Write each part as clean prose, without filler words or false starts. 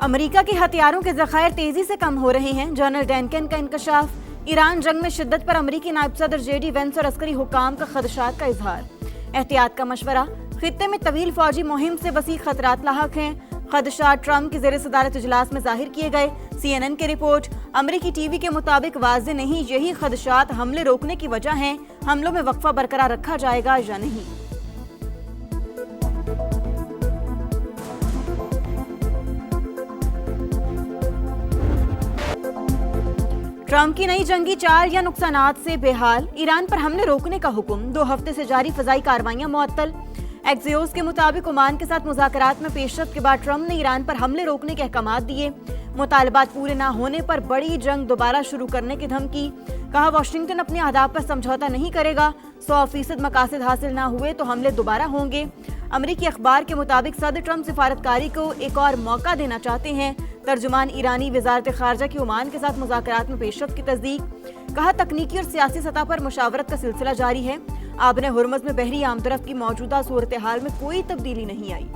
America के हथियारों के ज़खायर तेजी से कम हो रहे हैं। जनरल डैनकन का इंकशाफ। ईरान जंग में शिद्दत पर अमेरिकी नायब सदर JD वेंस और अस्करी हुकाम का खदशात का इजहार। एहतियात का मशवरा। खित्ते में तवील फौजी मुहिम से वसी खतरात लाहक हैं। खदशात ट्रंप की ज़ेर सदारत इजलास में जाहिर किए गए। CNN की रिपोर्ट। अमेरिकी TV के मुताबिक वाज़े नहीं यही खदशात हमले रोकने की वजह हैं। हमलों में वक्फा बरकरार रखा जाएगा या नहीं। ट्रंप की नई जंगी चाल या नुकसानात से बेहाल। ईरान पर हमले रोकने का हुक्म। 2 हफ्ते से जारी फजाई कार्रवाइयां मुअत्तल। एक्सियोस के मुताबिक ओमान के साथ मुज़ाकरात में पेशरफ्त के बाद ट्रंप ने ईरान पर हमले रोकने के अहकामात दिए। मुतालबात पूरे न होने पर बड़ी जंग दोबारा शुरू करने की धमकी। कहा वाशिंगटन अपने अहदाफ पर समझौता नहीं करेगा। 100% मकासद हासिल न हुए तो हमले दोबारा होंगे। अमेरिकी अखबार के मुताबिक सदर ट्रंप सिफारतकारी को एक और मौका देना चाहते हैं। तर्जुमान ईरानी वजारत खारजा की ओमान के साथ मुज़ाकरात में पेशरफ्त की तस्दीक। कहा तकनीकी और सियासी सतह पर मुशावरत का सिलसिला जारी है। आबने हुर्मुज़ में बहरी आमदरफ्त की मौजूदा सूरत हाल में कोई तब्दीली नहीं आई।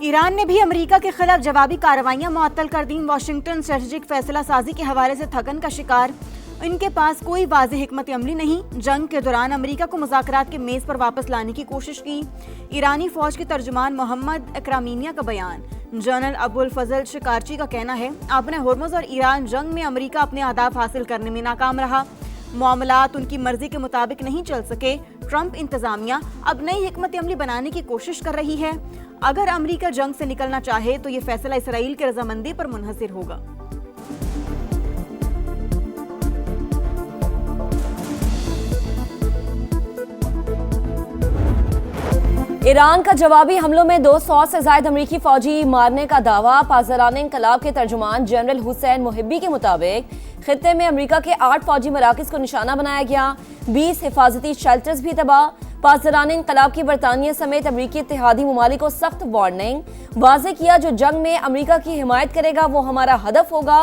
ईरान ने भी अमेरिका के खिलाफ जवाबी कार्रवाइयां मुअत्तल कर दी। वाशिंगटन स्ट्रेटेजिक फैसला साजी के हवाले से थकन का शिकार। इनके पास कोई वाज़ेह हिकमत अमली नहीं। जंग के दौरान अमेरिका को मुज़ाकरात के मेज़ पर वापस लाने की कोशिश की। ईरानी फौज के तर्जुमान मोहम्मद इकरामिनिया का बयान। जनरल अबुल फजल शिकारची का कहना है आबने हुर्मुज़ और ईरान जंग में अमेरिका अपने अहदाफ हासिल करने में नाकाम रहा। मामलात उनकी मर्जी के मुताबिक नहीं चल सके। ट्रंप इंतजामिया अब नई हिकमत अमली बनाने की कोशिश कर रही है। अगर अमेरिका जंग से निकलना चाहे तो ये फैसला इसराइल की रजामंदी पर मुनहसिर होगा। ईरान का जवाबी हमलों में 200 से ज्यादा अमेरिकी फौजी मारने का दावा। पासदाराने इंकलाब के तर्जुमान जनरल हुसैन मुहिब्बी के मुताबिक खित्ते में अमेरिका के 8 फौजी मराकज़ को निशाना बनाया गया। 20 हिफाजती शेल्टर्स भी तबाह। पासदाराने इंकलाब की बरतानिया समेत अमेरिकी इत्तेहादी ममालिक को सख्त वार्निंग। वाज़े किया जो जंग में अमेरिका की हिमायत करेगा वो हमारा हदफ होगा।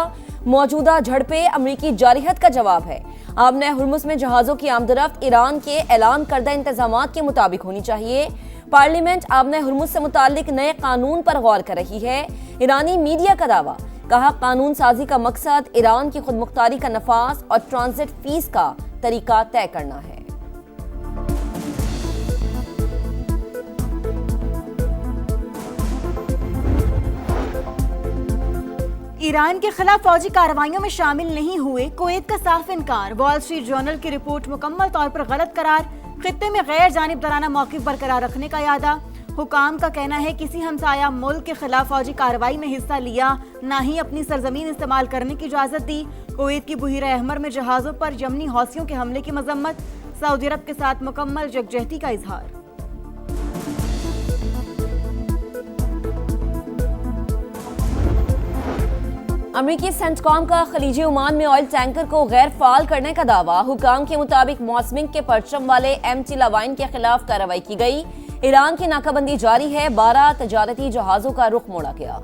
मौजूदा झड़पें अमेरिकी जारिहत का जवाब है। आबने हुर्मुज़ में जहाज़ों की आमदरफ्त ईरान के ऐलान करदा इंतजामात के मुताबिक होनी चाहिए। पार्लियामेंट आबने हुर्मुज़ से मुताल्लिक नए कानून पर गौर कर रही है। ईरानी मीडिया का दावा। कहा कानून साजी का मकसद ईरान की खुद मुख्तारी का नफाज और ट्रांजिट फीस का तरीका तय करना है। ईरान के खिलाफ फौजी कार्रवाइयों में शामिल नहीं हुए कुवैत का साफ इनकार। वॉल स्ट्रीट जर्नल की रिपोर्ट मुकम्मल तौर पर गलत करार। खित्ते में गैर जानिबदाराना मौक़िफ़ बरकरार रखने का इरादा। हुकाम का कहना है किसी हमसाया मुल्क के खिलाफ फौजी कार्रवाई में हिस्सा लिया, ना ही अपनी सरजमीन इस्तेमाल करने की इजाज़त दी। कुवैत की बुहीरा अहमर में जहाज़ों पर यमनी हौसियों के हमले की मजम्मत। सऊदी अरब के साथ मुकम्मल यकजहती का इजहार। अमेरिकी सेंटकॉम का खलीजी ओमान में ऑयल टैंकर को गैर फाल करने का दावा। हुकाम के मुताबिक मौसमिंग के परचम वाले MT लावाइन के खिलाफ कार्रवाई की गई। ईरान की नाकाबंदी जारी है। 12 तजारती जहाजों का रुख मोड़ा गया।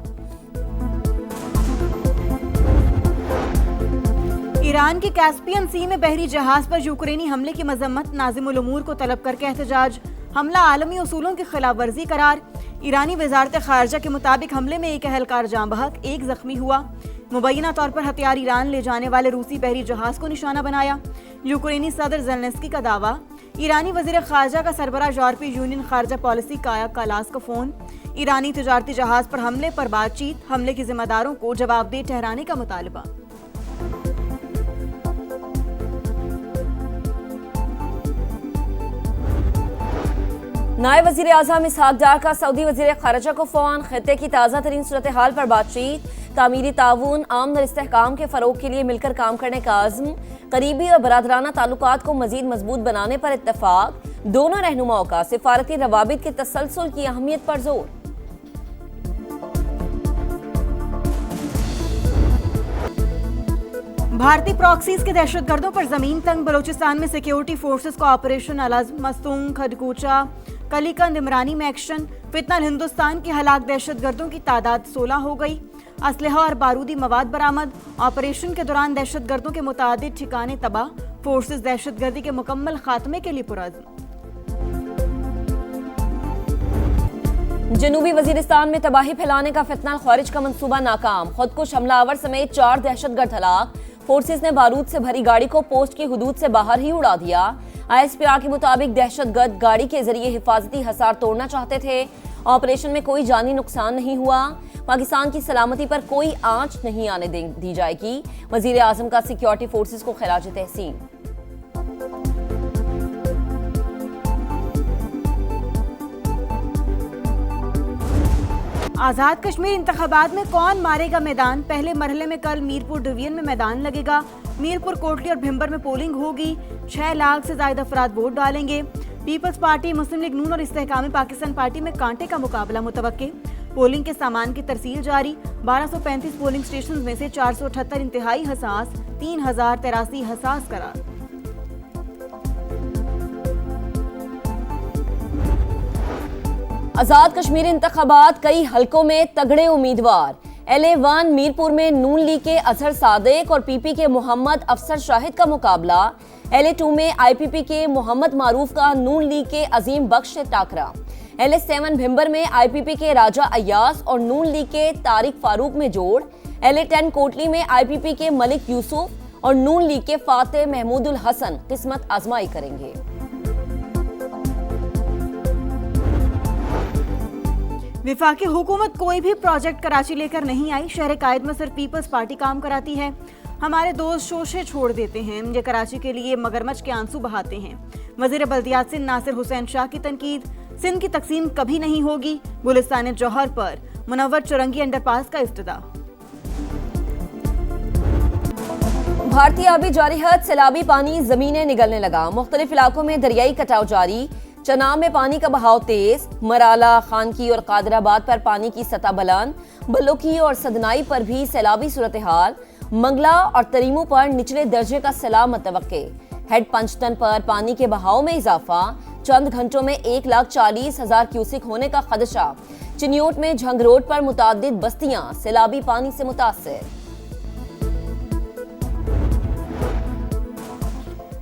ईरान के कैस्पियन सी में बहरी जहाज पर यूक्रेनी हमले की मजम्मत। नाज़िमुल उमूर को तलब करके एहतजाज। हमला आलमी उसूलों की खिलाफ वर्जी करार। ईरानी वजारत खारजा के मुताबिक हमले में एक अहलकार जाँ बहक, एक जख्मी हुआ। मुबैना तौर पर हथियार ईरान ले जाने वाले रूसी बहरी जहाज को निशाना बनाया। यूक्रेनी सदर ज़ेलेंस्की का दावा। ईरानी वज़ीर खारजा का सरबराह यूरोपीय यूनियन खारजा पॉलिसी काया कालास का फोन। ईरानी तजारती जहाज पर हमले पर बातचीत। हमले के जिम्मेदारों को जवाबदेह ठहराने का मुतालबा। नायब वज़ीर आज़म इसहाक डार का सऊदी वज़ीर खारजा को फ़ोन। खित्ते की ताज़ा तरीन सूरत हाल पर बातचीत। तामीरी ताउन आमन और इस्तेहकाम के फ़रोग के लिए मिलकर काम करने का आज़म। करीबी और बरादराना ताल्लुकात को मज़ीद मजबूत बनाने पर इत्तफ़ाक। दोनों रहनुमाओं का सिफारती रवाबित के तसलसल की अहमियत पर जोर। भारतीय प्रॉक्सीज के दहशतगर्दों पर जमीन तंग। बलोचिस्तान में सिक्योरिटी फोर्सेस का ऑपरेशन अलज़म, मस्तूंग, खडकूचा, कलीकंद, इमरानी में एक्शन। फितनल हिंदुस्तान के हलाक दहशतगर्दों की तादाद 16 हो गई। असलहा और बारूदी मवाद बरामद। ऑपरेशन के दौरान दहशतगर्दों के मुतादिद ठिकाने तबाह। फोर्सेस दहशतगर्दी के मुकम्मल खात्मे के लिए पुरअज़्म। जनूबी वजीरिस्तान में तबाही फैलाने का फितना खारिज का मंसूबा नाकाम। खुदकुश हमलावर समेत 4 दहशतगर्द हलाक। फोर्सेस ने बारूद से भरी गाड़ी को पोस्ट की हुदूद से बाहर ही उड़ा दिया। ISPR के मुताबिक दहशतगर्द गाड़ी के जरिए हिफाजती हसार तोड़ना चाहते थे। ऑपरेशन में कोई जानी नुकसान नहीं हुआ। पाकिस्तान की सलामती पर कोई आंच नहीं आने दी जाएगी। वजीर आजम का सिक्योरिटी फोर्सेस को खिराज तहसीन। आजाद कश्मीर इंतखाबात में कौन मारेगा मैदान। पहले मरहले में कल मीरपुर डिवीजन में मैदान लगेगा। मीरपुर, कोटली और भिम्बर में पोलिंग होगी। 6 लाख से ज्यादा अफराद वोट डालेंगे। पीपल्स पार्टी, मुस्लिम लीग नून और इस्तेहकाम पाकिस्तान पार्टी में कांटे का मुकाबला मुतवक्के। पोलिंग के सामान की तरसील जारी। 1235 पोलिंग स्टेशन में से 478 इंतहाई हसास, 3083 हसास करार। आजाद कश्मीर इंतखाबात, कई हलकों में तगड़े उम्मीदवार। LA1 मीरपुर में नून लीग के अजहर सादिक और PP के मोहम्मद अफसर शाहिद का मुकाबला। LA2 में IPP के मोहम्मद मारूफ का नून लीग के अजीम बख्श से टाकरा। LA7 भिम्बर में IPP के राजा अय्यास और नून लीग के तारिक फारूक में जोड़। LA10 कोटली में IPP के मलिक यूसुफ और नून लीग के फातेह महमूदुल हसन किस्मत आजमाई करेंगे। विफाकी हुकूमत कोई भी प्रोजेक्ट कराची लेकर नहीं आई। शहर कायद में सिर्फ पीपल्स पार्टी काम कराती है। हमारे दोस्त शोशे छोड़ देते हैं, ये कराची के लिए मगरमच्छ के आंसू बहाते हैं। वजीर बल्दियात सिंध नासिर हुसैन शाह की तनकीद। सिंध की तकसीम कभी नहीं होगी। गुलिस्तान जौहर पर मुनव्वर चुरंगी अंडरपास का इफ्तिताह। भारतीय आबी जारिहत, सैलाबी पानी जमीनें निगलने लगा। मुख्तलिफ इलाकों में दरियाई कटाव जारी। चनाब में पानी का बहाव तेज। मराला, खानकी और कादराबाद पर पानी की सतह बुलंद। बलोकी और सदनाई पर भी सैलाबी सूरत हाल। मंगला और तरीमू पर निचले दर्जे का सैलाब मुतवक्के। हेड पंचतन पर पानी के बहाव में इजाफा। चंद घंटों में 1,40,000 क्यूसिक होने का खदशा। चिन्योट में झंग रोड पर मुतादिद बस्तियां सैलाबी पानी से मुतासिर।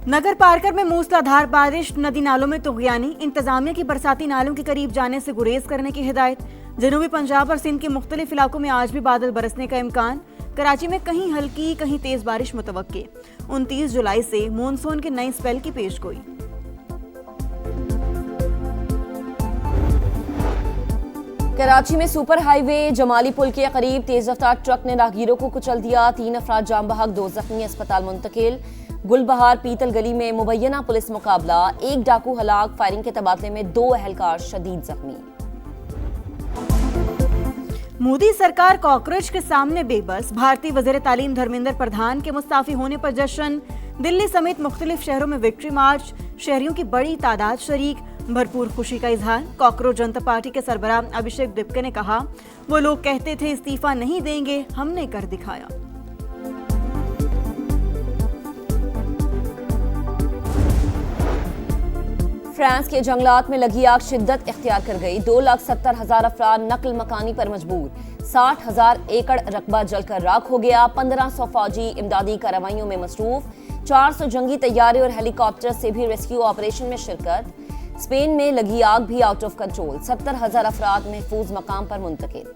नगर पारकर में मूसलाधार बारिश, नदी नालों में तुगयानी। इंतजामिया की बरसाती नालों के करीब जाने से गुरेज करने की हिदायत। जनूबी पंजाब और सिंध के मुख्तलिफ इलाकों में आज भी बादल बरसने का इम्कान। कराची में कहीं हल्की कहीं तेज बारिश मुतवक्के। 29 जुलाई से मानसून के नए स्पेल की पेशगोई। कराची में सुपर हाईवे जमाली पुल के करीब तेज रफ्तार ट्रक ने राहगीरों को कुचल दिया। 3 अफराद जाम बहक, 2 जख्मी, अस्पताल मुंतकिल। गुलबहार पीतल गली में मुबैना पुलिस मुकाबला। 1 डाकू हलाक, फायरिंग के तबादले में 2 अहलकार शदीद जख्मी। मोदी सरकार कॉकरोच के सामने बेबस। भारतीय वजीर तालीम धर्मेंद्र प्रधान के मुस्ताफी होने पर जश्न। दिल्ली समेत मुख्तलिफ शहरों में विक्ट्री मार्च। शहरियों की बड़ी तादाद शरीक। भरपूर खुशी का इजहार। कॉकरोच जनता पार्टी के सरबराह अभिषेक दिप्के ने कहा, वो लोग कहते थे इस्तीफा नहीं देंगे, हमने कर दिखाया। फ्रांस के जंगलात में लगी आग शिद्दत इख्तियार कर गई। 2,70,000 अफराद नकल मकानी पर मजबूर। 60,000 एकड़ रकबा जलकर राख हो गया। 1500 फौजी इमदादी कार्रवाइयों में मसरूफ। 400 जंगी तैयारे और हेलीकॉप्टर से भी रेस्क्यू ऑपरेशन में शिरकत। स्पेन में लगी आग भी आउट ऑफ कंट्रोल। 70,000 अफराद महफूज मकाम पर मुंतकिल।